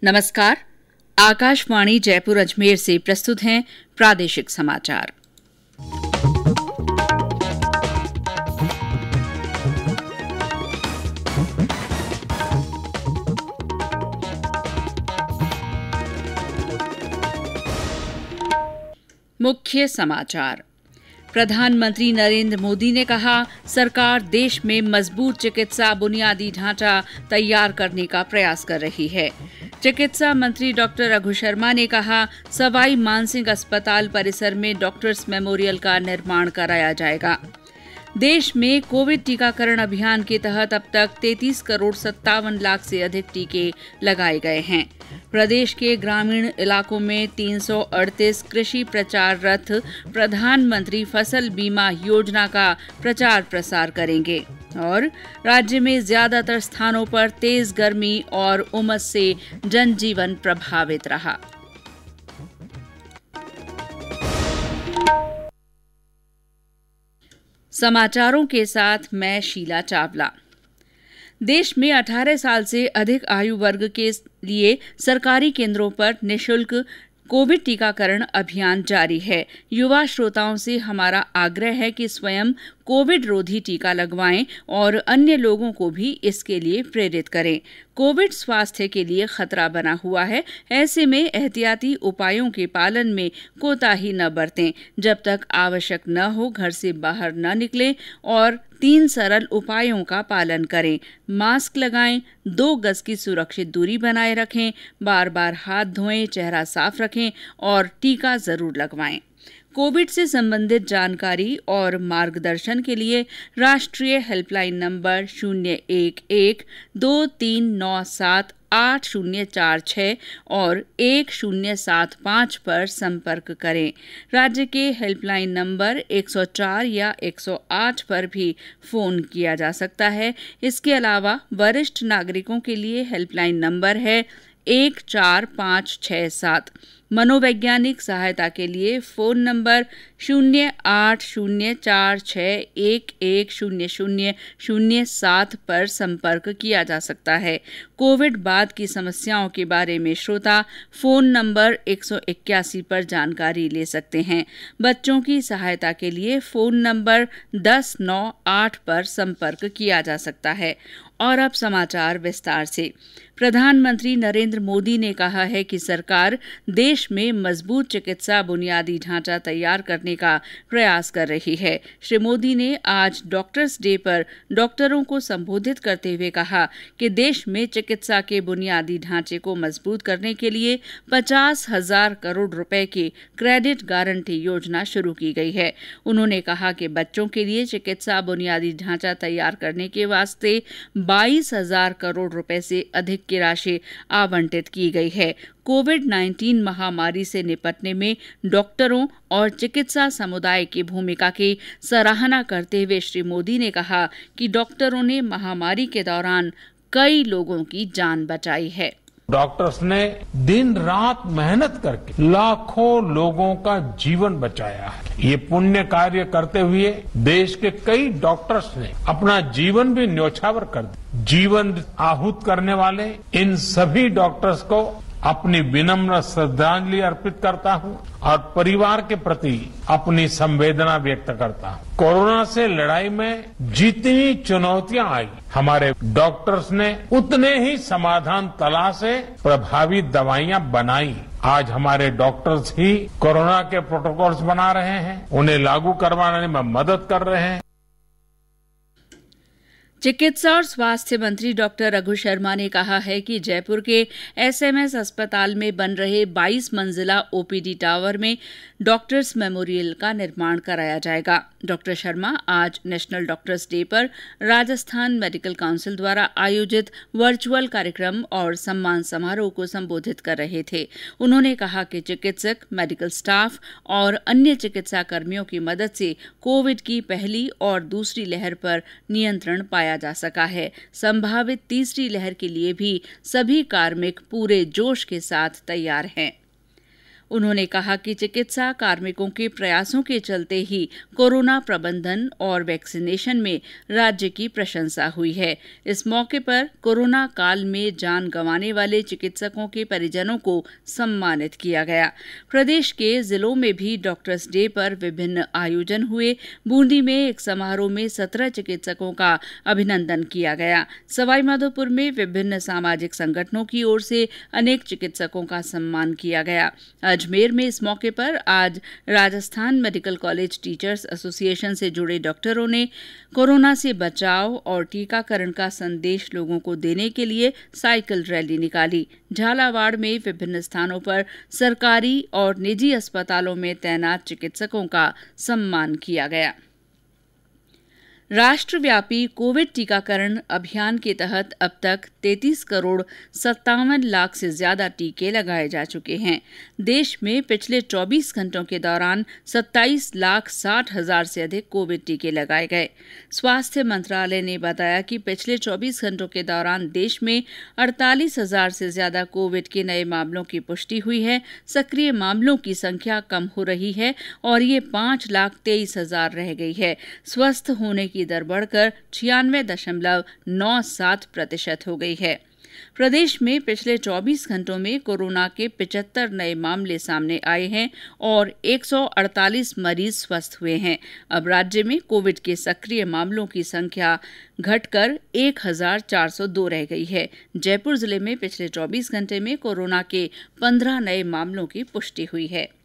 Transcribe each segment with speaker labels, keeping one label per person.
Speaker 1: नमस्कार। आकाशवाणी जयपुर अजमेर से प्रस्तुत हैं प्रादेशिक समाचार। मुख्य समाचार। प्रधानमंत्री नरेंद्र मोदी ने कहा, सरकार देश में मजबूत चिकित्सा बुनियादी ढांचा तैयार करने का प्रयास कर रही है। चिकित्सा मंत्री डॉक्टर रघु शर्मा ने कहा, सवाई मानसिंह अस्पताल परिसर में डॉक्टर्स मेमोरियल का निर्माण कराया जाएगा। देश में कोविड टीकाकरण अभियान के तहत अब तक 33 करोड़ 57 लाख से अधिक टीके लगाए गए हैं। प्रदेश के ग्रामीण इलाकों में 338 कृषि प्रचार रथ प्रधानमंत्री फसल बीमा योजना का प्रचार प्रसार करेंगे। और राज्य में ज्यादातर स्थानों पर तेज गर्मी और उमस से जनजीवन प्रभावित रहा। समाचारों के साथ मैं शीला चावला। देश में 18 साल से अधिक आयु वर्ग के लिए सरकारी केंद्रों पर निःशुल्क कोविड टीकाकरण अभियान जारी है। युवा श्रोताओं से हमारा आग्रह है कि स्वयं कोविड रोधी टीका लगवाएं और अन्य लोगों को भी इसके लिए प्रेरित करें। कोविड स्वास्थ्य के लिए खतरा बना हुआ है, ऐसे में एहतियाती उपायों के पालन में कोताही न बरतें। जब तक आवश्यक न हो घर से बाहर न निकलें और 3 सरल उपायों का पालन करें। मास्क लगाएं, 2 गज की सुरक्षित दूरी बनाए रखें, बार बार हाथ धोएं, चेहरा साफ रखें और टीका जरूर लगवाएं। कोविड से संबंधित जानकारी और मार्गदर्शन के लिए राष्ट्रीय हेल्पलाइन नंबर 011-2397-8046 और 1075 पर संपर्क करें। राज्य के हेल्पलाइन नंबर 104 या 108 पर भी फोन किया जा सकता है। इसके अलावा वरिष्ठ नागरिकों के लिए हेल्पलाइन नंबर है 14567। मनोवैज्ञानिक सहायता के लिए फोन नंबर 080461100007 पर संपर्क किया जा सकता है। कोविड बाद की समस्याओं के बारे में श्रोता फोन नंबर 181 पर जानकारी ले सकते हैं। बच्चों की सहायता के लिए फोन नंबर 1098 पर संपर्क किया जा सकता है। और अब समाचार विस्तार से। प्रधानमंत्री नरेंद्र मोदी ने कहा है कि सरकार देश में मजबूत चिकित्सा बुनियादी ढांचा तैयार करने का प्रयास कर रही है। श्री मोदी ने आज डॉक्टर्स डे पर डॉक्टरों को संबोधित करते हुए कहा कि देश में चिकित्सा के बुनियादी ढांचे को मजबूत करने के लिए 50,000 करोड़ रुपए की क्रेडिट गारंटी योजना शुरू की गई है। उन्होंने कहा कि बच्चों के लिए चिकित्सा बुनियादी ढांचा तैयार करने के वास्ते 22,000 करोड़ रुपए से अधिक की राशि आवंटित की गई है। कोविड-19 महामारी से निपटने में डॉक्टरों और चिकित्सा समुदाय की भूमिका की सराहना करते हुए श्री मोदी ने कहा कि डॉक्टरों ने महामारी के दौरान कई लोगों की जान बचाई है।
Speaker 2: डॉक्टर्स ने दिन रात मेहनत करके लाखों लोगों का जीवन बचाया है। ये पुण्य कार्य करते हुए देश के कई डॉक्टर्स ने अपना जीवन भी न्यौछावर कर दिया। जीवन आहूत करने वाले इन सभी डॉक्टर्स को अपनी विनम्र श्रद्धांजलि अर्पित करता हूं और परिवार के प्रति अपनी संवेदना व्यक्त करता हूं। कोरोना से लड़ाई में जितनी चुनौतियां आई, हमारे डॉक्टर्स ने उतने ही समाधान तलाशे, प्रभावी दवाइयां बनाई। आज हमारे डॉक्टर्स ही कोरोना के प्रोटोकॉल्स बना रहे हैं, उन्हें लागू करवाने में मदद कर रहे हैं।
Speaker 1: चिकित्सा और स्वास्थ्य मंत्री डॉक्टर रघु शर्मा ने कहा है कि जयपुर के एसएमएस अस्पताल में बन रहे 22 मंजिला ओपीडी टावर में डॉक्टर्स मेमोरियल का निर्माण कराया जाएगा। डॉक्टर शर्मा आज नेशनल डॉक्टर्स डे पर राजस्थान मेडिकल काउंसिल द्वारा आयोजित वर्चुअल कार्यक्रम और सम्मान समारोह को संबोधित कर रहे थे। उन्होंने कहा कि चिकित्सक, मेडिकल स्टाफ और अन्य चिकित्सा कर्मियों की मदद से कोविड की पहली और दूसरी लहर पर नियंत्रण पाया जा सका है। संभावित तीसरी लहर के लिए भी सभी कार्मिक पूरे जोश के साथ तैयार हैं। उन्होंने कहा कि चिकित्सा कार्मिकों के प्रयासों के चलते ही कोरोना प्रबंधन और वैक्सीनेशन में राज्य की प्रशंसा हुई है। इस मौके पर कोरोना काल में जान गंवाने वाले चिकित्सकों के परिजनों को सम्मानित किया गया। प्रदेश के जिलों में भी डॉक्टर्स डे पर विभिन्न आयोजन हुए। बूंदी में एक समारोह में 17 चिकित्सकों का अभिनंदन किया गया। सवाईमाधोपुर में विभिन्न सामाजिक संगठनों की ओर से अनेक चिकित्सकों का सम्मान किया गया। अजमेर में इस मौके पर आज Rajasthan medical college teachers association से जुड़े डॉक्टरों ने कोरोना से बचाव और टीकाकरण का संदेश लोगों को देने के लिए साइकिल रैली निकाली। झालावाड़ में विभिन्न स्थानों पर सरकारी और निजी अस्पतालों में तैनात चिकित्सकों का सम्मान किया गया। राष्ट्रव्यापी कोविड टीकाकरण अभियान के तहत अब तक 33 करोड़ 57 लाख से ज्यादा टीके लगाए जा चुके हैं। देश में पिछले 24 घंटों के दौरान 27 लाख 60 हजार से अधिक कोविड टीके लगाए गए। स्वास्थ्य मंत्रालय ने बताया कि पिछले 24 घंटों के दौरान देश में 48 हजार से ज्यादा कोविड के नए मामलों की पुष्टि हुई है। सक्रिय मामलों की संख्या कम हो रही है और ये 5,23,000 रह गई है। स्वस्थ होने की दर बढ़कर 96.97% हो गई है। प्रदेश में पिछले 24 घंटों में कोरोना के 75 नए मामले सामने आए हैं और 148 मरीज स्वस्थ हुए हैं। अब राज्य में कोविड के सक्रिय मामलों की संख्या घटकर 1,402 रह गई है। जयपुर जिले में पिछले 24 घंटे में कोरोना के 15 नए मामलों की पुष्टि हुई है।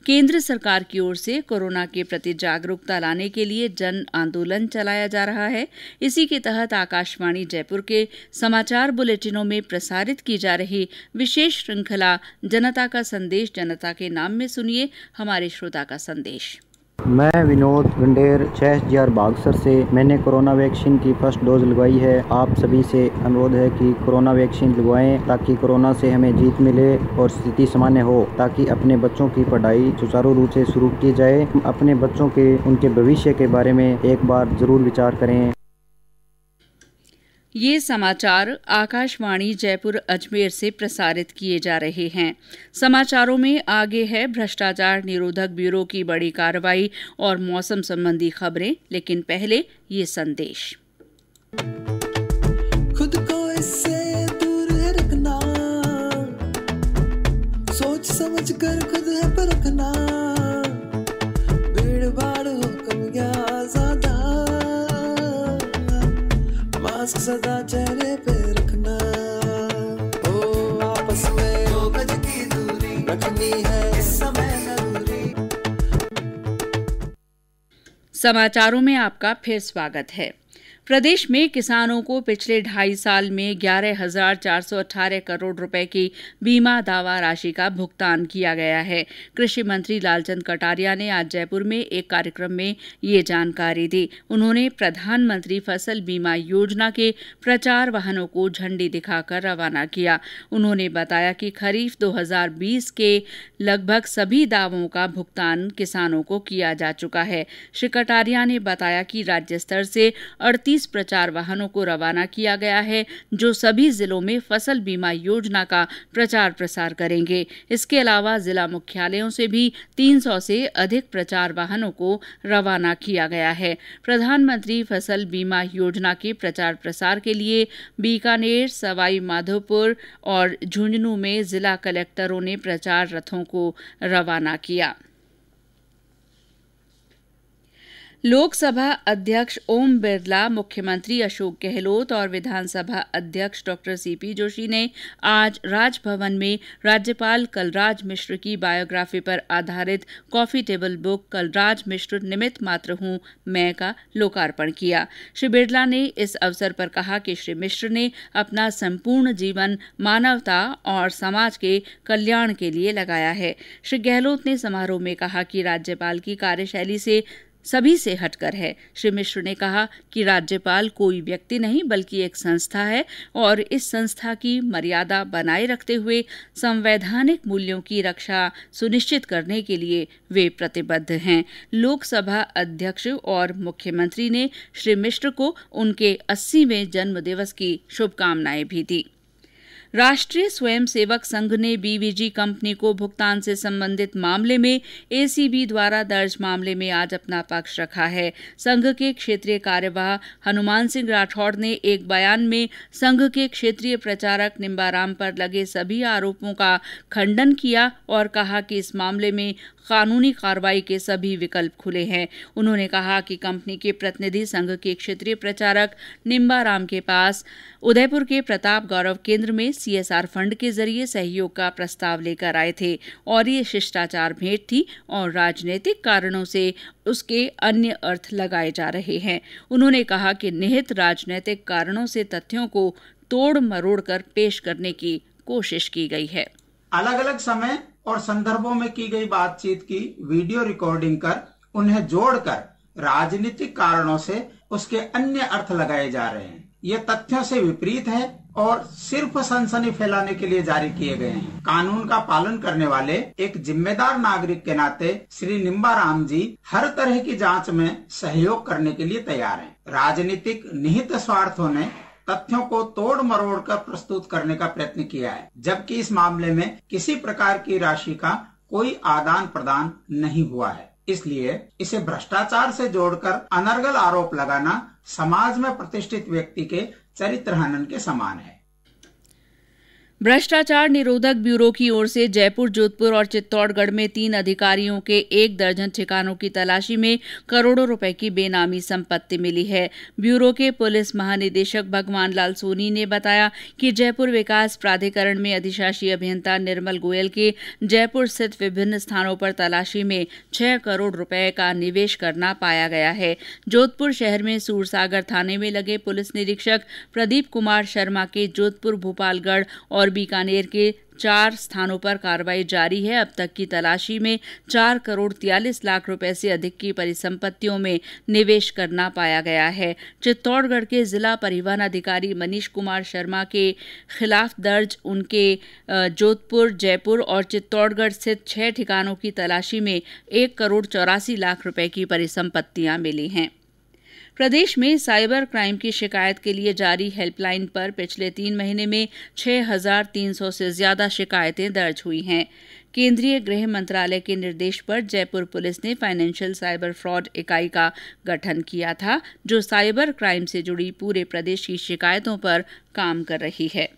Speaker 1: केंद्र सरकार की ओर से कोरोना के प्रति जागरूकता लाने के लिए जन आंदोलन चलाया जा रहा है। इसी के तहत आकाशवाणी जयपुर के समाचार बुलेटिनों में प्रसारित की जा रही विशेष श्रृंखला जनता का संदेश जनता के नाम में सुनिए हमारे श्रोता का संदेश।
Speaker 3: मैं विनोद गंडेर 6000 बागसर से मैंने कोरोना वैक्सीन की फर्स्ट डोज लगवाई है। आप सभी से अनुरोध है कि कोरोना वैक्सीन लगवाएं ताकि कोरोना से हमें जीत मिले और स्थिति सामान्य हो, ताकि अपने बच्चों की पढ़ाई सुचारू रूप से शुरू की जाए। अपने बच्चों के उनके भविष्य के बारे में एक बार जरूर विचार करें।
Speaker 1: ये समाचार आकाशवाणी जयपुर अजमेर से प्रसारित किए जा रहे हैं। समाचारों में आगे है भ्रष्टाचार निरोधक ब्यूरो की बड़ी कार्रवाई और मौसम संबंधी खबरें, लेकिन पहले ये संदेश।
Speaker 4: खुद को इससे दूर रखना, सोच समझ कर खुद है परखना, भीड़ भाड़ हो कम या ज्यादा, मास्क सदा चेहरे पे रखना, ओ आपस में 2 गज की दूरी रखनी है इस समय जरूरी।
Speaker 1: समाचारों में आपका फिर स्वागत है। प्रदेश में किसानों को पिछले 2.5 साल में 11,418 करोड़ रुपए की बीमा दावा राशि का भुगतान किया गया है। कृषि मंत्री लालचंद कटारिया ने आज जयपुर में एक कार्यक्रम में ये जानकारी दी। उन्होंने प्रधानमंत्री फसल बीमा योजना के प्रचार वाहनों को झंडी दिखाकर रवाना किया। उन्होंने बताया कि खरीफ 2020 के लगभग सभी दावों का भुगतान किसानों को किया जा चुका है। श्री कटारिया ने बताया कि राज्य स्तर से 38 प्रचार वाहनों को रवाना किया गया है, जो सभी जिलों में फसल बीमा योजना का प्रचार प्रसार करेंगे। इसके अलावा जिला मुख्यालयों से भी 300 से अधिक प्रचार वाहनों को रवाना किया गया है। प्रधानमंत्री फसल बीमा योजना के प्रचार प्रसार के लिए बीकानेर, सवाई माधोपुर और झुंझुनू में जिला कलेक्टरों ने प्रचार रथों को रवाना किया। लोकसभा अध्यक्ष ओम बिरला, मुख्यमंत्री अशोक गहलोत और विधानसभा अध्यक्ष डॉ सीपी जोशी ने आज राजभवन में राज्यपाल कलराज मिश्र की बायोग्राफी पर आधारित coffee table book Kalraj Mishra निमित्त मात्र हूं मैं का लोकार्पण किया। श्री बिरला ने इस अवसर पर कहा कि श्री मिश्र ने अपना संपूर्ण जीवन मानवता और समाज के कल्याण के लिए लगाया है। श्री गहलोत ने समारोह में कहा कि राज्यपाल की कार्यशैली से सभी से हटकर है। श्री मिश्र ने कहा कि राज्यपाल कोई व्यक्ति नहीं बल्कि एक संस्था है और इस संस्था की मर्यादा बनाए रखते हुए संवैधानिक मूल्यों की रक्षा सुनिश्चित करने के लिए वे प्रतिबद्ध हैं। लोकसभा अध्यक्ष और मुख्यमंत्री ने श्री मिश्र को उनके 80वें जन्मदिवस की शुभकामनाएं भी दी। राष्ट्रीय स्वयंसेवक संघ ने बीवीजी कंपनी को भुगतान से संबंधित मामले में एसीबी द्वारा दर्ज मामले में आज अपना पक्ष रखा है। संघ के क्षेत्रीय कार्यवाह हनुमान सिंह राठौड़ ने एक बयान में संघ के क्षेत्रीय प्रचारक निम्बाराम पर लगे सभी आरोपों का खंडन किया और कहा कि इस मामले में कानूनी कार्रवाई के सभी विकल्प खुले हैं। उन्होंने कहा कि कंपनी के प्रतिनिधि संघ के क्षेत्रीय प्रचारक निम्बाराम के पास उदयपुर के प्रताप गौरव केंद्र में सीएसआर फंड के जरिए सहयोग का प्रस्ताव लेकर आए थे और ये शिष्टाचार भेंट थी और राजनीतिक कारणों से उसके अन्य अर्थ लगाए जा रहे हैं। उन्होंने कहा कि निहित राजनीतिक कारणों से तथ्यों को तोड़ मरोड़ कर पेश करने की कोशिश की गई है।
Speaker 5: अलग अलग समय और संदर्भों में की गई बातचीत की वीडियो रिकॉर्डिंग कर उन्हें जोड़कर राजनीतिक कारणों से उसके अन्य अर्थ लगाए जा रहे हैं। ये तथ्यों से विपरीत है और सिर्फ सनसनी फैलाने के लिए जारी किए गए हैं। कानून का पालन करने वाले एक जिम्मेदार नागरिक के नाते श्री निम्बाराम जी हर तरह की जांच में सहयोग करने के लिए तैयार हैं। राजनीतिक निहित स्वार्थों ने तथ्यों को तोड़ मरोड़ कर प्रस्तुत करने का प्रयत्न किया है, जबकि इस मामले में किसी प्रकार की राशि का कोई आदान प्रदान नहीं हुआ है। इसलिए इसे भ्रष्टाचार से जोड़कर अनर्गल आरोप लगाना समाज में प्रतिष्ठित व्यक्ति के चरित्र हनन के समान है।
Speaker 1: भ्रष्टाचार निरोधक ब्यूरो की ओर से जयपुर, जोधपुर और चित्तौड़गढ़ में 3 अधिकारियों के 1 दर्जन ठिकानों की तलाशी में करोड़ों रुपए की बेनामी संपत्ति मिली है। ब्यूरो के पुलिस महानिदेशक भगवान लाल सोनी ने बताया कि जयपुर विकास प्राधिकरण में अधिशासी अभियंता निर्मल गोयल के जयपुर स्थित विभिन्न स्थानों पर तलाशी में 6 करोड़ रुपए का निवेश करना पाया गया है। जोधपुर शहर में सूरसागर थाने में लगे पुलिस निरीक्षक प्रदीप कुमार शर्मा के जोधपुर, भोपालगढ़ और बीकानेर के 4 स्थानों पर कार्रवाई जारी है। अब तक की तलाशी में 4 करोड़ 43 लाख रुपए से अधिक की परिसंपत्तियों में निवेश करना पाया गया है। चित्तौड़गढ़ के जिला परिवहन अधिकारी मनीष कुमार शर्मा के खिलाफ दर्ज उनके जोधपुर, जयपुर और चित्तौड़गढ़ स्थित 6 ठिकानों की तलाशी में 1 करोड़ 84 लाख रुपए की परिसंपत्तियां मिली हैं। प्रदेश में साइबर क्राइम की शिकायत के लिए जारी हेल्पलाइन पर पिछले 3 महीने में 6,300 से ज्यादा शिकायतें दर्ज हुई हैं। केंद्रीय गृह मंत्रालय के निर्देश पर जयपुर पुलिस ने फाइनेंशियल साइबर फ्रॉड इकाई का गठन किया था, जो साइबर क्राइम से जुड़ी पूरे प्रदेश की शिकायतों पर काम कर रही है।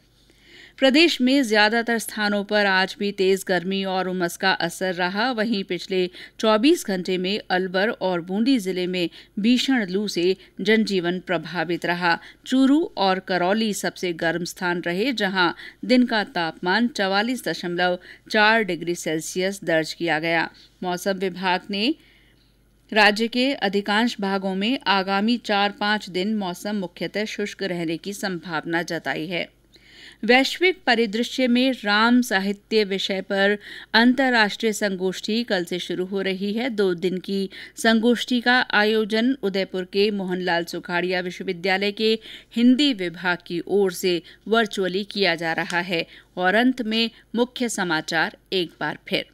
Speaker 1: प्रदेश में ज्यादातर स्थानों पर आज भी तेज गर्मी और उमस का असर रहा। वहीं पिछले 24 घंटे में अलवर और बूंदी जिले में भीषण लू से जनजीवन प्रभावित रहा। चूरू और करौली सबसे गर्म स्थान रहे, जहां दिन का तापमान 44.4 डिग्री सेल्सियस दर्ज किया गया। मौसम विभाग ने राज्य के अधिकांश भागों में आगामी 4-5 दिन मौसम मुख्यतः शुष्क रहने की संभावना जताई है। वैश्विक परिदृश्य में राम साहित्य विषय पर अंतर्राष्ट्रीय संगोष्ठी कल से शुरू हो रही है। 2 दिन की संगोष्ठी का आयोजन उदयपुर के मोहनलाल सुखाड़िया विश्वविद्यालय के हिंदी विभाग की ओर से वर्चुअली किया जा रहा है। और अंत में मुख्य समाचार एक बार फिर।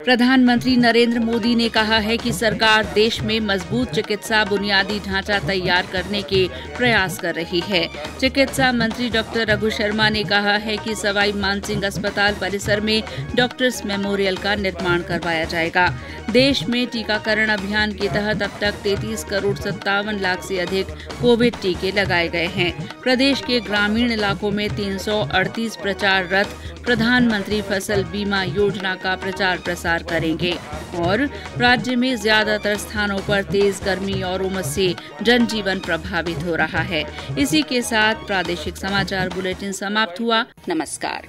Speaker 1: प्रधानमंत्री नरेंद्र मोदी ने कहा है कि सरकार देश में मजबूत चिकित्सा बुनियादी ढांचा तैयार करने के प्रयास कर रही है। चिकित्सा मंत्री डॉक्टर रघु शर्मा ने कहा है कि सवाई मानसिंह अस्पताल परिसर में डॉक्टर्स मेमोरियल का निर्माण करवाया जाएगा। देश में टीकाकरण अभियान के तहत अब तक 33 करोड़ 57 लाख से अधिक कोविड टीके लगाए गए हैं। प्रदेश के ग्रामीण इलाकों में 338 प्रचार रथ प्रधानमंत्री फसल बीमा योजना का प्रचार प्रसार करेंगे। और राज्य में ज्यादातर स्थानों पर तेज गर्मी और उमस से जनजीवन प्रभावित हो रहा है। इसी के साथ प्रादेशिक समाचार बुलेटिन समाप्त हुआ। नमस्कार।